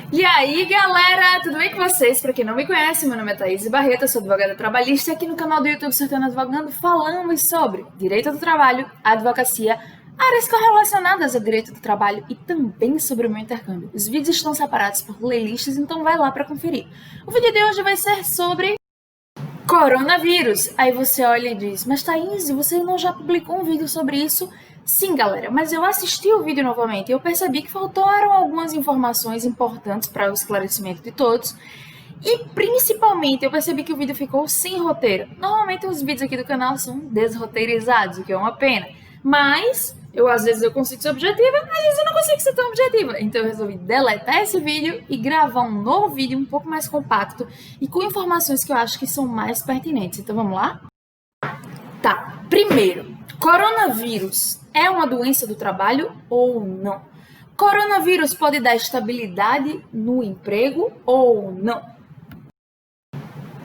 E aí, galera, tudo bem com vocês? Para quem não me conhece, meu nome é Thaís Barreto, eu sou advogada trabalhista e aqui no canal do YouTube Sertão Advogando falamos sobre direito do trabalho, advocacia, áreas correlacionadas ao direito do trabalho e também sobre o meu intercâmbio. Os vídeos estão separados por playlists, então vai lá para conferir. O vídeo de hoje vai ser sobre coronavírus. Aí você olha e diz, mas Thaís, você não já publicou um vídeo sobre isso? Sim, galera, mas eu assisti o vídeo novamente e eu percebi que faltaram algumas informações importantes para o esclarecimento de todos. E principalmente eu percebi que o vídeo ficou sem roteiro. Normalmente os vídeos aqui do canal são desroteirizados, o que é uma pena. Mas às vezes eu consigo ser objetiva, às vezes eu não consigo ser tão objetiva. Então eu resolvi deletar esse vídeo e gravar um novo vídeo um pouco mais compacto e com informações que eu acho que são mais pertinentes. Então vamos lá? Tá, primeiro, coronavírus é uma doença do trabalho ou não? Coronavírus pode dar estabilidade no emprego ou não?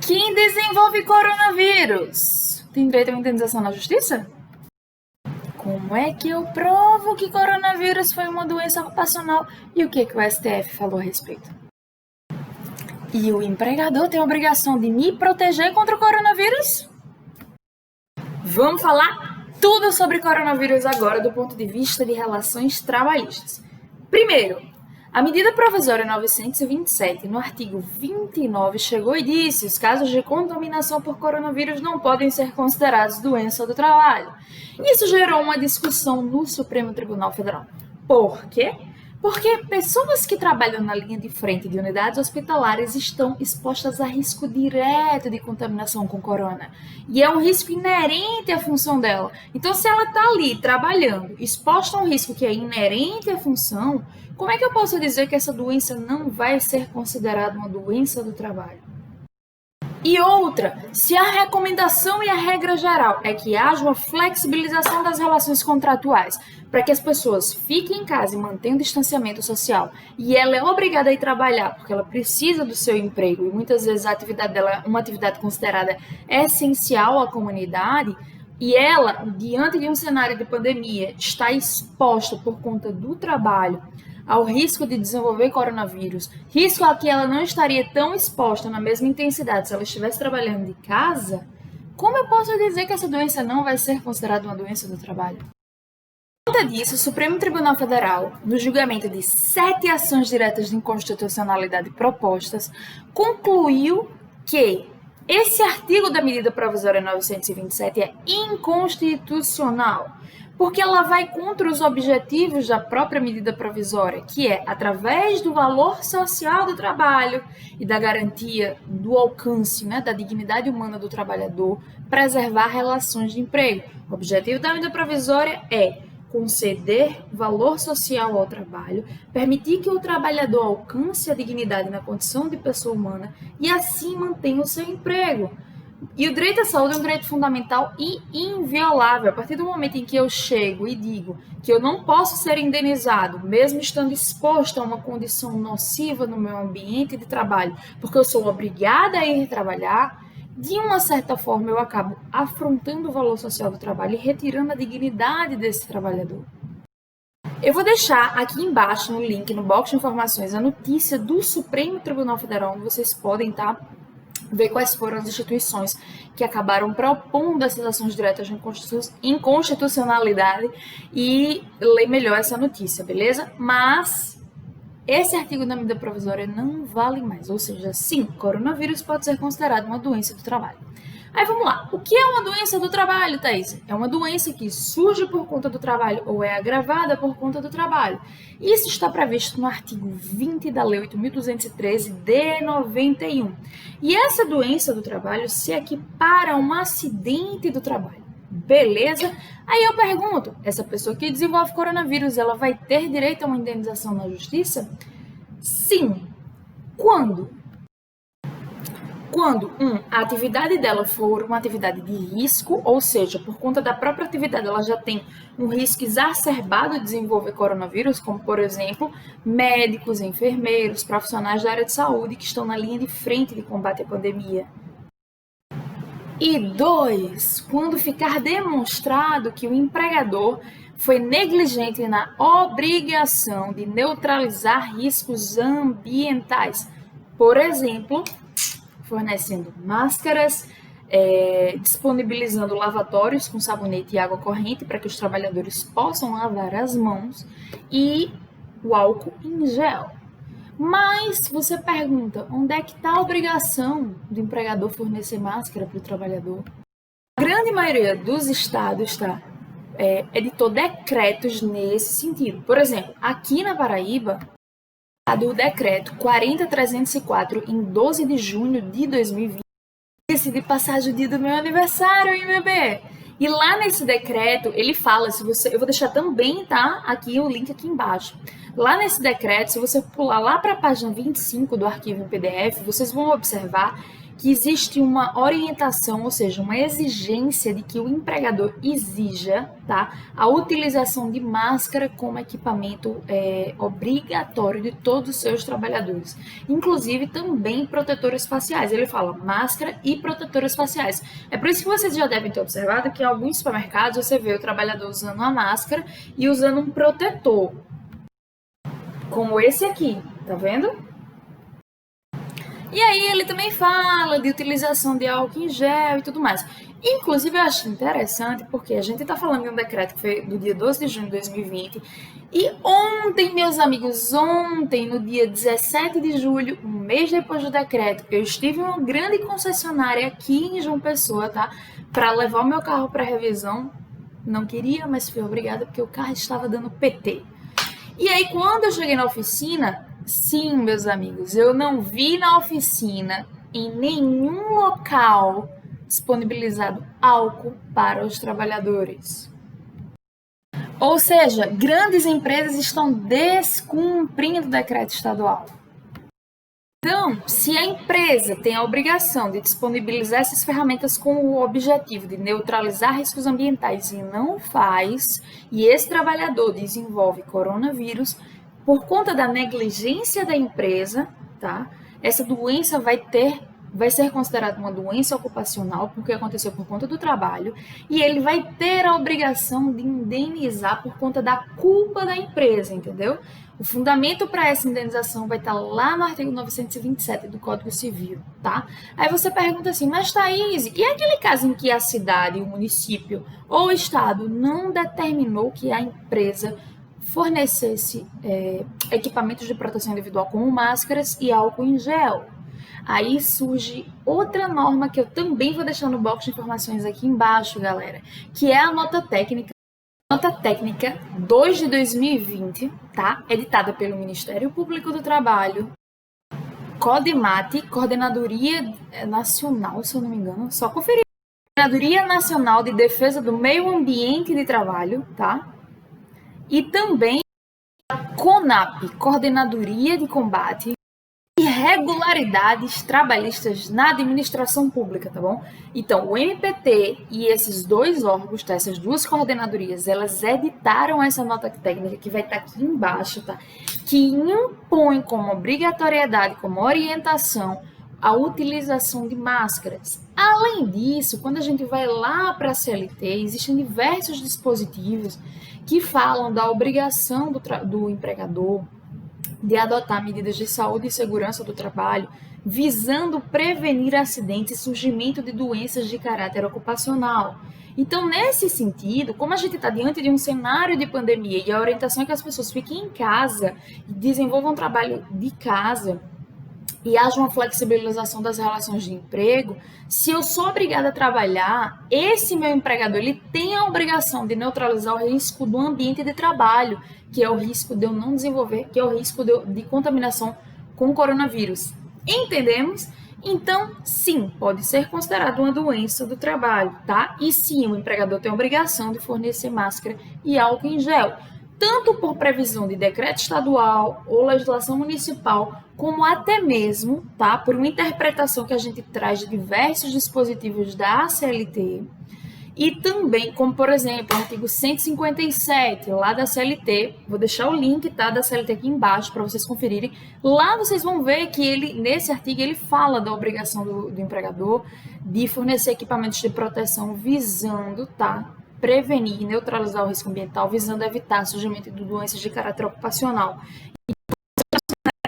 Quem desenvolve coronavírus tem direito a uma indenização na justiça? Como é que eu provo que coronavírus foi uma doença ocupacional e o que o STF falou a respeito? E o empregador tem a obrigação de me proteger contra o coronavírus? Vamos falar tudo sobre coronavírus agora do ponto de vista de relações trabalhistas. Primeiro, a medida provisória 927, no artigo 29, chegou e disse: os casos de contaminação por coronavírus não podem ser considerados doença do trabalho. Isso gerou uma discussão no Supremo Tribunal Federal. Por quê? Porque pessoas que trabalham na linha de frente de unidades hospitalares estão expostas a risco direto de contaminação com corona. E é um risco inerente à função dela. Então, se ela está ali trabalhando, exposta a um risco que é inerente à função, como é que eu posso dizer que essa doença não vai ser considerada uma doença do trabalho? E outra, se a recomendação e a regra geral é que haja uma flexibilização das relações contratuais para que as pessoas fiquem em casa e mantenham o distanciamento social e ela é obrigada a ir trabalhar porque ela precisa do seu emprego e muitas vezes a atividade dela é uma atividade considerada essencial à comunidade e ela, diante de um cenário de pandemia, está exposta por conta do trabalho ao risco de desenvolver coronavírus, risco a que ela não estaria tão exposta na mesma intensidade se ela estivesse trabalhando de casa, como eu posso dizer que essa doença não vai ser considerada uma doença do trabalho? Por conta disso, o Supremo Tribunal Federal, no julgamento de 7 ações diretas de inconstitucionalidade propostas, concluiu que esse artigo da medida provisória 927 é inconstitucional, porque ela vai contra os objetivos da própria medida provisória, que é, através do valor social do trabalho e da garantia do alcance, da dignidade humana do trabalhador, preservar relações de emprego. O objetivo da medida provisória é conceder valor social ao trabalho, permitir que o trabalhador alcance a dignidade na condição de pessoa humana e assim mantenha o seu emprego. E o direito à saúde é um direito fundamental e inviolável. A partir do momento em que eu chego e digo que eu não posso ser indenizado, mesmo estando exposto a uma condição nociva no meu ambiente de trabalho, porque eu sou obrigada a ir trabalhar, de uma certa forma eu acabo afrontando o valor social do trabalho e retirando a dignidade desse trabalhador. Eu vou deixar aqui embaixo no link, no box de informações, a notícia do Supremo Tribunal Federal, onde vocês podem ver quais foram as instituições que acabaram propondo essas ações diretas de inconstitucionalidade e ler melhor essa notícia, beleza? Mas esse artigo da medida provisória não vale mais, ou seja, sim, coronavírus pode ser considerado uma doença do trabalho. Aí vamos lá, o que é uma doença do trabalho, Thaís? É uma doença que surge por conta do trabalho ou é agravada por conta do trabalho. Isso está previsto no artigo 20 da Lei 8.213 de 91. E essa doença do trabalho se equipara a um acidente do trabalho. Beleza? Aí eu pergunto, essa pessoa que desenvolve coronavírus, ela vai ter direito a uma indenização na justiça? Sim. Quando? Quando, a atividade dela for uma atividade de risco, ou seja, por conta da própria atividade ela já tem um risco exacerbado de desenvolver coronavírus, como, por exemplo, médicos, enfermeiros, profissionais da área de saúde que estão na linha de frente de combate à pandemia. E 2, quando ficar demonstrado que o empregador foi negligente na obrigação de neutralizar riscos ambientais, por exemplo, fornecendo máscaras, disponibilizando lavatórios com sabonete e água corrente para que os trabalhadores possam lavar as mãos e o álcool em gel. Mas você pergunta, onde é que está a obrigação do empregador fornecer máscara para o trabalhador? A grande maioria dos estados editou decretos nesse sentido. Por exemplo, aqui na Paraíba, do decreto 40.304, em 12 de junho de 2020, decidi passar o dia do meu aniversário, hein, bebê? E lá nesse decreto, ele fala, eu vou deixar também, tá? Aqui o link aqui embaixo. Lá nesse decreto, se você pular lá para a página 25 do arquivo em PDF, vocês vão observar que existe uma orientação, ou seja, uma exigência de que o empregador exija, tá, a utilização de máscara como equipamento obrigatório de todos os seus trabalhadores, inclusive também protetores faciais. Ele fala máscara e protetores faciais. É por isso que vocês já devem ter observado que em alguns supermercados você vê o trabalhador usando uma máscara e usando um protetor, como esse aqui, tá vendo? E aí ele também fala de utilização de álcool em gel e tudo mais. Inclusive eu acho interessante porque a gente está falando de um decreto que foi do dia 12 de junho de 2020 e ontem, meus amigos, no dia 17 de julho, um mês depois do decreto, eu estive em uma grande concessionária aqui em João Pessoa, tá? Para levar o meu carro para revisão. Não queria, mas fui obrigada porque o carro estava dando PT. E aí quando eu cheguei na oficina, sim, meus amigos, eu não vi na oficina, em nenhum local, disponibilizado álcool para os trabalhadores. Ou seja, grandes empresas estão descumprindo o decreto estadual. Então, se a empresa tem a obrigação de disponibilizar essas ferramentas com o objetivo de neutralizar riscos ambientais e não faz, e esse trabalhador desenvolve coronavírus, por conta da negligência da empresa, tá? Essa doença vai ser considerada uma doença ocupacional, porque aconteceu por conta do trabalho, e ele vai ter a obrigação de indenizar por conta da culpa da empresa, entendeu? O fundamento para essa indenização vai estar lá no artigo 927 do Código Civil, tá? Aí você pergunta assim, mas Thaís, e aquele caso em que a cidade, o município ou o estado não determinou que a empresa fornecesse equipamentos de proteção individual como máscaras e álcool em gel? Aí surge outra norma que eu também vou deixar no box de informações aqui embaixo, galera, que é a nota técnica 2 de 2020, tá? Editada pelo Ministério Público do Trabalho, CODEMAT, Coordenadoria Nacional, se eu não me engano, só conferir. Coordenadoria Nacional de Defesa do Meio Ambiente de Trabalho, tá? E também a CONAP, Coordenadoria de Combate a Irregularidades Trabalhistas na Administração Pública, tá bom? Então, o MPT e esses dois órgãos, tá? Essas duas coordenadorias, elas editaram essa nota técnica que vai estar aqui embaixo, tá? Que impõe como obrigatoriedade, como orientação, a utilização de máscaras. Além disso, quando a gente vai lá para a CLT, existem diversos dispositivos que falam da obrigação do empregador de adotar medidas de saúde e segurança do trabalho, visando prevenir acidentes e surgimento de doenças de caráter ocupacional. Então, nesse sentido, como a gente está diante de um cenário de pandemia e a orientação é que as pessoas fiquem em casa e desenvolvam um trabalho de casa, e haja uma flexibilização das relações de emprego, se eu sou obrigada a trabalhar, esse meu empregador ele tem a obrigação de neutralizar o risco do ambiente de trabalho, que é o risco de eu não desenvolver, que é o risco de contaminação com coronavírus. Entendemos? Então, sim, pode ser considerado uma doença do trabalho, tá? E sim, o empregador tem a obrigação de fornecer máscara e álcool em gel, tanto por previsão de decreto estadual ou legislação municipal, como até mesmo, tá, por uma interpretação que a gente traz de diversos dispositivos da ACLT. E também, como por exemplo, o artigo 157, lá da CLT, vou deixar o link, tá, da CLT aqui embaixo para vocês conferirem. Lá vocês vão ver que ele, nesse artigo, ele fala da obrigação do empregador de fornecer equipamentos de proteção visando, tá, prevenir e neutralizar o risco ambiental, visando evitar surgimento de doenças de caráter ocupacional.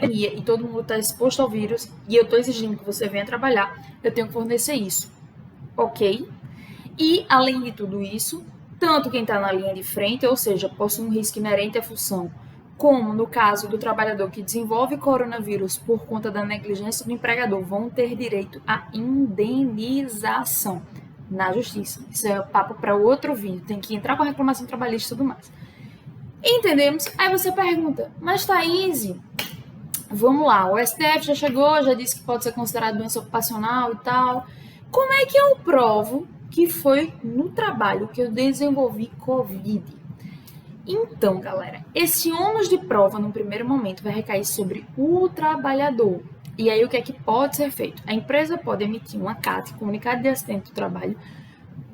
E todo mundo está exposto ao vírus e eu estou exigindo que você venha trabalhar, eu tenho que fornecer isso, ok? E, além de tudo isso, tanto quem está na linha de frente, ou seja, possui um risco inerente à função, como no caso do trabalhador que desenvolve coronavírus por conta da negligência do empregador, vão ter direito à indenização na justiça. Isso é papo para outro vídeo, tem que entrar com a reclamação trabalhista e tudo mais. Entendemos? Aí você pergunta, mas Thaís, vamos lá, o STF já chegou, já disse que pode ser considerado doença ocupacional e tal. Como é que eu provo que foi no trabalho que eu desenvolvi Covid? Então, galera, esse ônus de prova, no primeiro momento, vai recair sobre o trabalhador. E aí, o que é que pode ser feito? A empresa pode emitir uma CAT, comunicado de acidente do trabalho,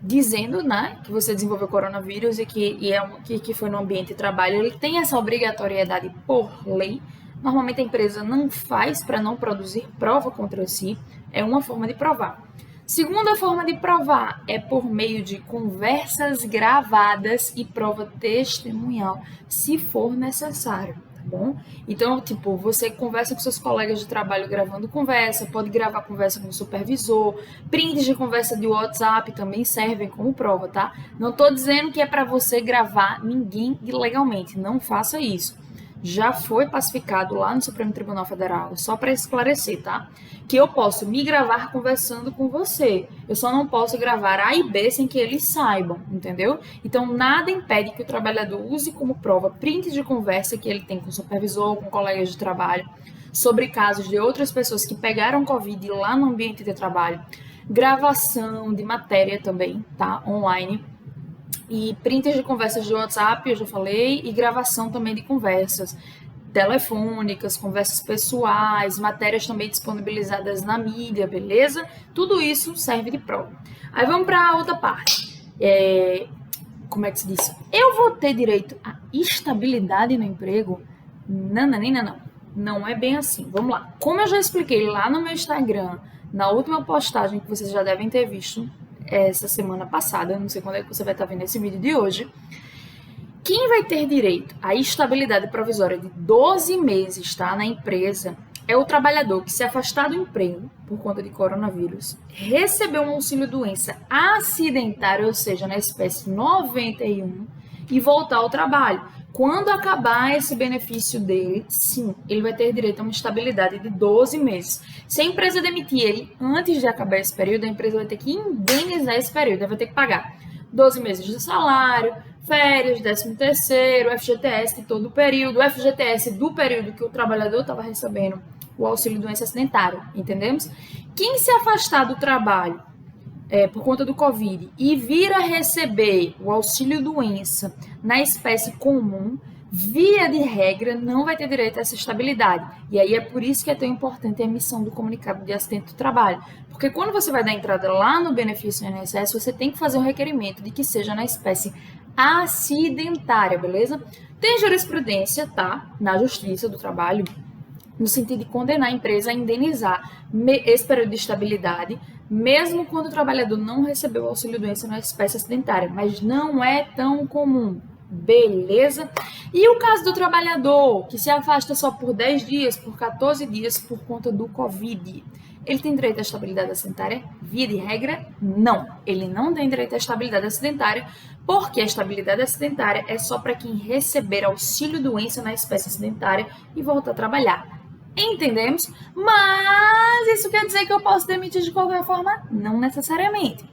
dizendo, né, que você desenvolveu coronavírus e que foi no ambiente de trabalho. Ele tem essa obrigatoriedade por lei. Normalmente, a empresa não faz para não produzir prova contra si. É uma forma de provar. Segunda forma de provar é por meio de conversas gravadas e prova testemunhal, se for necessário, tá bom? Então, tipo, você conversa com seus colegas de trabalho gravando conversa, pode gravar conversa com o supervisor, prints de conversa de WhatsApp também servem como prova, tá? Não tô dizendo que é para você gravar ninguém ilegalmente, não faça isso. Já foi pacificado lá no Supremo Tribunal Federal, só para esclarecer, tá? Que eu posso me gravar conversando com você. Eu só não posso gravar A e B sem que eles saibam, entendeu? Então, nada impede que o trabalhador use como prova prints de conversa que ele tem com o supervisor, com colegas de trabalho, sobre casos de outras pessoas que pegaram Covid lá no ambiente de trabalho. Gravação de matéria também, tá? Online. E prints de conversas de WhatsApp, eu já falei, e gravação também de conversas telefônicas, conversas pessoais, matérias também disponibilizadas na mídia, beleza? Tudo isso serve de prova. Aí vamos para a outra parte. Como é que se diz? Eu vou ter direito à estabilidade no emprego? Não. Não é bem assim. Vamos lá. Como eu já expliquei lá no meu Instagram, na última postagem que vocês já devem ter visto, essa semana passada, não sei quando é que você vai estar vendo esse vídeo de hoje, quem vai ter direito à estabilidade provisória de 12 meses, tá, na empresa, é o trabalhador que se afastar do emprego por conta de coronavírus, recebeu um auxílio-doença acidentário, ou seja, na espécie 91, e voltar ao trabalho. Quando acabar esse benefício dele, sim, ele vai ter direito a uma estabilidade de 12 meses. Se a empresa demitir ele antes de acabar esse período, a empresa vai ter que indenizar esse período, ela vai ter que pagar 12 meses de salário, férias, 13º, FGTS de todo o período, o FGTS do período que o trabalhador estava recebendo o auxílio-doença acidentário, entendemos? Quem se afastar do trabalho por conta do Covid e vir a receber o auxílio-doença na espécie comum, via de regra, não vai ter direito a essa estabilidade. E aí é por isso que é tão importante a emissão do comunicado de acidente do trabalho. Porque quando você vai dar entrada lá no benefício INSS, você tem que fazer um requerimento de que seja na espécie acidentária, beleza? Tem jurisprudência, tá? Na Justiça do Trabalho, no sentido de condenar a empresa a indenizar esse período de estabilidade, mesmo quando o trabalhador não recebeu o auxílio-doença na espécie acidentária, mas não é tão comum, beleza? E o caso do trabalhador que se afasta só por 10 dias, por 14 dias, por conta do Covid, ele tem direito à estabilidade acidentária? Via de regra, não. Ele não tem direito à estabilidade acidentária, porque a estabilidade acidentária é só para quem receber auxílio-doença na espécie acidentária e voltar a trabalhar. Entendemos? Mas isso quer dizer que eu posso demitir de qualquer forma? Não necessariamente.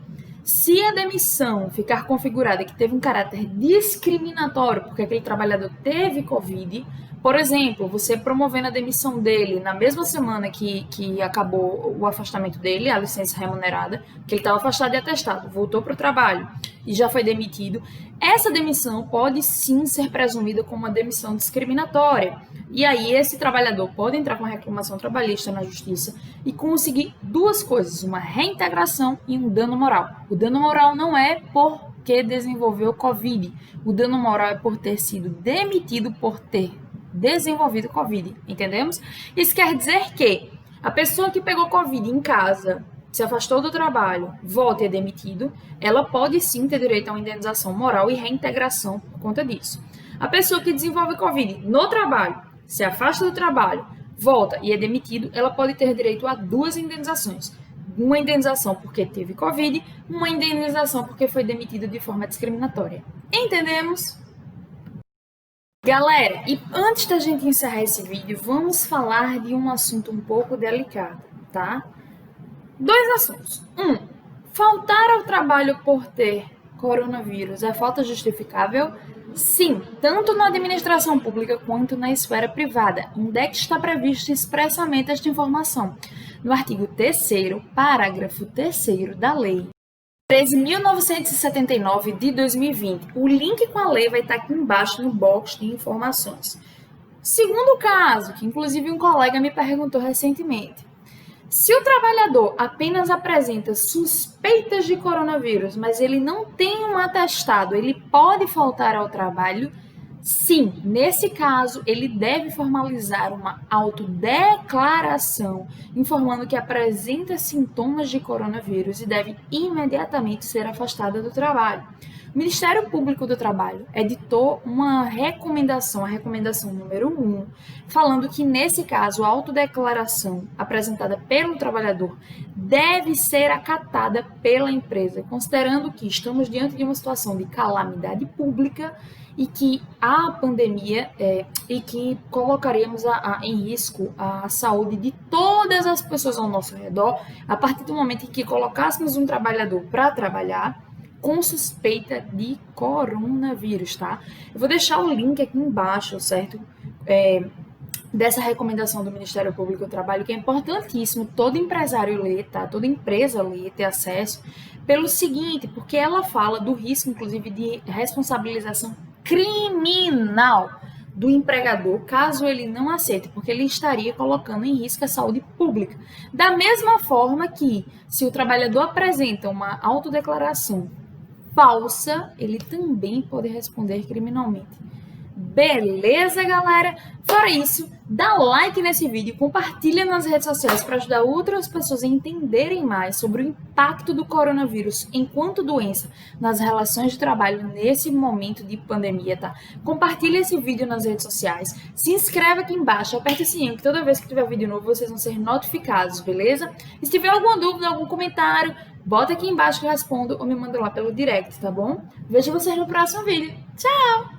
Se a demissão ficar configurada que teve um caráter discriminatório, porque aquele trabalhador teve Covid, Por exemplo, você promovendo a demissão dele na mesma semana que acabou o afastamento dele, a licença remunerada, que ele estava afastado e atestado, voltou para o trabalho e já foi demitido, essa demissão pode sim ser presumida como uma demissão discriminatória. E aí esse trabalhador pode entrar com reclamação trabalhista na justiça e conseguir duas coisas, uma reintegração e um dano moral. O dano moral não é porque desenvolveu Covid, o dano moral é por ter sido demitido por ter desenvolvido Covid, entendemos? Isso quer dizer que a pessoa que pegou Covid em casa, se afastou do trabalho, volta e é demitido, ela pode sim ter direito a uma indenização moral e reintegração por conta disso. A pessoa que desenvolve Covid no trabalho, se afasta do trabalho, volta e é demitido, ela pode ter direito a duas indenizações. Uma indenização porque teve Covid, uma indenização porque foi demitido de forma discriminatória. Entendemos? Galera, e antes da gente encerrar esse vídeo, vamos falar de um assunto um pouco delicado, tá? Dois assuntos. Faltar ao trabalho por ter coronavírus é falta justificável? Sim, tanto na administração pública quanto na esfera privada. Onde é que está prevista expressamente esta informação? No artigo 3º, parágrafo 3º da Lei 13.979 de 2020. O link com a lei vai estar aqui embaixo no box de informações. Segundo caso, que inclusive um colega me perguntou recentemente. Se o trabalhador apenas apresenta suspeitas de coronavírus, mas ele não tem um atestado, ele pode faltar ao trabalho? Sim, nesse caso, ele deve formalizar uma autodeclaração informando que apresenta sintomas de coronavírus e deve imediatamente ser afastado do trabalho. O Ministério Público do Trabalho editou uma recomendação, a recomendação número 1, falando que, nesse caso, a autodeclaração apresentada pelo trabalhador deve ser acatada pela empresa, considerando que estamos diante de uma situação de calamidade pública e que a pandemia e que colocaríamos em risco a saúde de todas as pessoas ao nosso redor a partir do momento em que colocássemos um trabalhador para trabalhar com suspeita de coronavírus, tá? Eu vou deixar o link aqui embaixo, certo? Dessa recomendação do Ministério Público do Trabalho, que é importantíssimo todo empresário ler, tá? Toda empresa ler, ter acesso, pelo seguinte, porque ela fala do risco, inclusive, de responsabilização criminal do empregador, caso ele não aceite, porque ele estaria colocando em risco a saúde pública. Da mesma forma que, se o trabalhador apresenta uma autodeclaração falsa, ele também pode responder criminalmente. Beleza, galera? Fora isso, dá like nesse vídeo, compartilha nas redes sociais para ajudar outras pessoas a entenderem mais sobre o impacto do coronavírus enquanto doença nas relações de trabalho nesse momento de pandemia, tá? Compartilha esse vídeo nas redes sociais, se inscreve aqui embaixo, aperta o sininho que toda vez que tiver vídeo novo vocês vão ser notificados, beleza? E se tiver alguma dúvida, algum comentário, bota aqui embaixo que eu respondo ou me manda lá pelo direct, tá bom? Vejo vocês no próximo vídeo. Tchau!